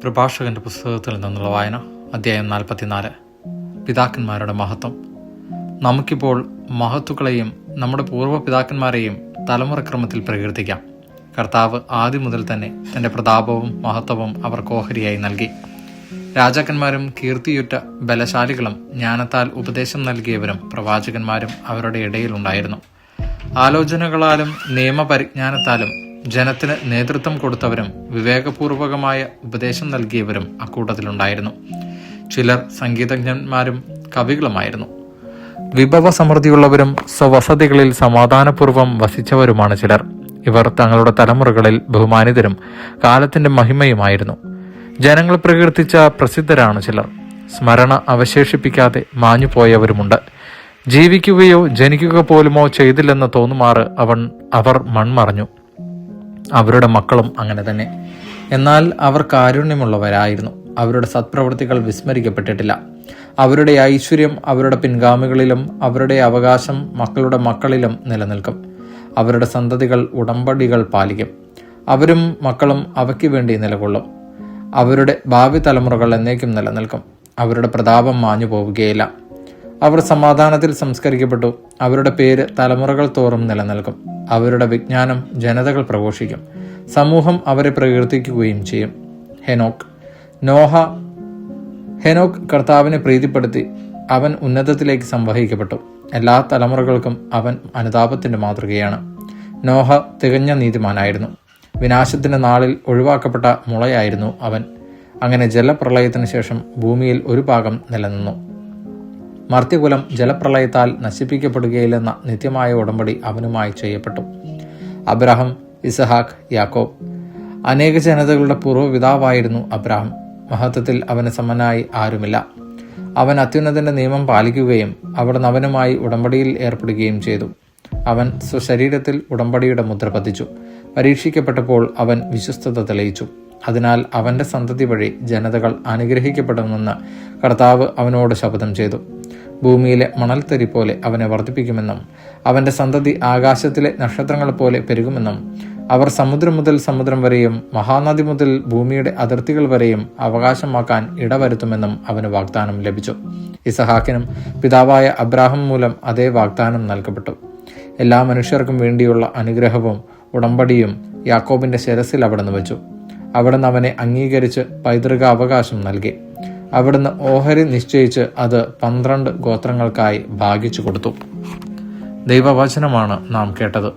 പ്രഭാഷകന്റെ പുസ്തകത്തിൽ നിന്നുള്ള വായന, അധ്യായം 44. പിതാക്കന്മാരുടെ മഹത്വം. നമുക്കിപ്പോൾ മഹത്തുക്കളെയും നമ്മുടെ പൂർവ്വ പിതാക്കന്മാരെയും തലമുറക്രമത്തിൽ പ്രകീർത്തിക്കാം. കർത്താവ് ആദ്യം മുതൽ തന്നെ തന്റെ പ്രതാപവും മഹത്വവും അവർക്ക് ഓഹരിയായി നൽകി. രാജാക്കന്മാരും കീർത്തിയുറ്റ ബലശാലികളും ജ്ഞാനത്താൽ ഉപദേശം നൽകിയവരും പ്രവാചകന്മാരും അവരുടെ ഇടയിലുണ്ടായിരുന്നു. ആലോചനകളാലും നിയമപരിജ്ഞാനത്താലും ജനത്തിന് നേതൃത്വം കൊടുത്തവരും വിവേകപൂർവകമായ ഉപദേശം നൽകിയവരും അക്കൂട്ടത്തിലുണ്ടായിരുന്നു. ചിലർ സംഗീതജ്ഞന്മാരും കവികളുമായിരുന്നു. വിഭവ സമൃദ്ധിയുള്ളവരും സ്വവസതികളിൽ സമാധാനപൂർവ്വം വസിച്ചവരുമാണ് ചിലർ. ഇവർ തങ്ങളുടെ തലമുറകളിൽ ബഹുമാനിതരും കാലത്തിന്റെ മഹിമയുമായിരുന്നു. ജനങ്ങൾ പ്രകീർത്തിച്ച പ്രസിദ്ധരാണ് ചിലർ. സ്മരണ അവശേഷിപ്പിക്കാതെ മാഞ്ഞുപോയവരുമുണ്ട്. ജീവിക്കുകയോ ജനിക്കുക പോലുമോ ചെയ്തില്ലെന്ന് തോന്നുമാറ് അവർ മൺമറഞ്ഞു. അവരുടെ മക്കളും അങ്ങനെ തന്നെ. എന്നാൽ അവർ കാരുണ്യമുള്ളവരായിരുന്നു. അവരുടെ സത്പ്രവൃത്തികൾ വിസ്മരിക്കപ്പെട്ടിട്ടില്ല. അവരുടെ ഐശ്വര്യം അവരുടെ പിൻഗാമികളിലും അവരുടെ അവകാശം മക്കളുടെ മക്കളിലും നിലനിൽക്കും. അവരുടെ സന്തതികൾ ഉടമ്പടികൾ പാലിക്കും. അവരും മക്കളും അവയ്ക്ക് വേണ്ടി നിലകൊള്ളും. അവരുടെ ഭാവി തലമുറകൾ എന്നേക്കും നിലനിൽക്കും. അവരുടെ പ്രതാപം മാഞ്ഞു പോവുകയില്ല. അവർ സമാധാനത്തിൽ സംസ്കരിക്കപ്പെട്ടു. അവരുടെ പേര് തലമുറകൾ തോറും നിലനിൽക്കും. അവരുടെ വിജ്ഞാനം ജനതകൾ പ്രഘോഷിക്കും. സമൂഹം അവരെ പ്രകീർത്തിക്കുകയും ചെയ്യും. ഹെനോക്ക് കർത്താവിനെ പ്രീതിപ്പെടുത്തി. അവൻ ഉന്നതത്തിലേക്ക് സംവഹിക്കപ്പെട്ടു. എല്ലാ തലമുറകൾക്കും അവൻ അനുതാപത്തിന്റെ മാതൃകയാണ്. നോഹ തികഞ്ഞ നീതിമാനായിരുന്നു. വിനാശത്തിന്റെ നാളിൽ ഒഴിവാക്കപ്പെട്ട മുളയായിരുന്നു അവൻ. അങ്ങനെ ജലപ്രളയത്തിന് ശേഷം ഭൂമിയിൽ ഒരു ഭാഗം നിലനിന്നു. മർത്യകുലം ജലപ്രളയത്താൽ നശിപ്പിക്കപ്പെടുകയില്ലെന്ന നിത്യമായ ഉടമ്പടി അവനുമായി ചെയ്യപ്പെട്ടു. അബ്രാഹം, ഇസഹാക്ക്, യാക്കോബ്. അനേക ജനതകളുടെ പൂർവ്വപിതാവായിരുന്നു അബ്രാഹം. മഹത്വത്തിൽ അവന് സമനായി ആരുമില്ല. അവൻ അത്യുന്നതന്റെ നിയമം പാലിക്കുകയും അവിടുന്ന് അവനുമായി ഉടമ്പടിയിൽ ഏർപ്പെടുകയും ചെയ്തു. അവൻ സ്വശരീരത്തിൽ ഉടമ്പടിയുടെ മുദ്ര പതിച്ചു. പരീക്ഷിക്കപ്പെട്ടപ്പോൾ അവൻ വിശ്വസ്തത തെളിയിച്ചു. അതിനാൽ അവന്റെ സന്തതി വഴി ജനതകൾ അനുഗ്രഹിക്കപ്പെടുമെന്ന് കർത്താവ് അവനോട് ശപഥം ചെയ്തു. ഭൂമിയിലെ മണൽത്തരി പോലെ അവനെ വർദ്ധിപ്പിക്കുമെന്നും അവന്റെ സന്തതി ആകാശത്തിലെ നക്ഷത്രങ്ങൾ പോലെ പെരുകുമെന്നും അവർ സമുദ്രം മുതൽ സമുദ്രം വരെയും മഹാനദി മുതൽ ഭൂമിയുടെ അതിർത്തികൾ വരെയും അവകാശമാക്കാൻ ഇടവരുത്തുമെന്നും അവന് വാഗ്ദാനം ലഭിച്ചു. ഇസഹാക്കിനും പിതാവായ അബ്രാഹം മൂലം അതേ വാഗ്ദാനം നൽകപ്പെട്ടു. എല്ലാ മനുഷ്യർക്കും വേണ്ടിയുള്ള അനുഗ്രഹവും ഉടമ്പടിയും യാക്കോബിന്റെ ശിരസിൽ അവിടുന്ന് വെച്ചു. അവിടുന്ന് അവനെ അംഗീകരിച്ച് പൈതൃക അവകാശം നൽകി. അവിടുന്ന് ഓഹരി നിശ്ചയിച്ച് അത് 12 ഗോത്രങ്ങൾക്കായി ഭാഗിച്ചു കൊടുത്തു. ദൈവവചനമാണ് നാം കേട്ടത്.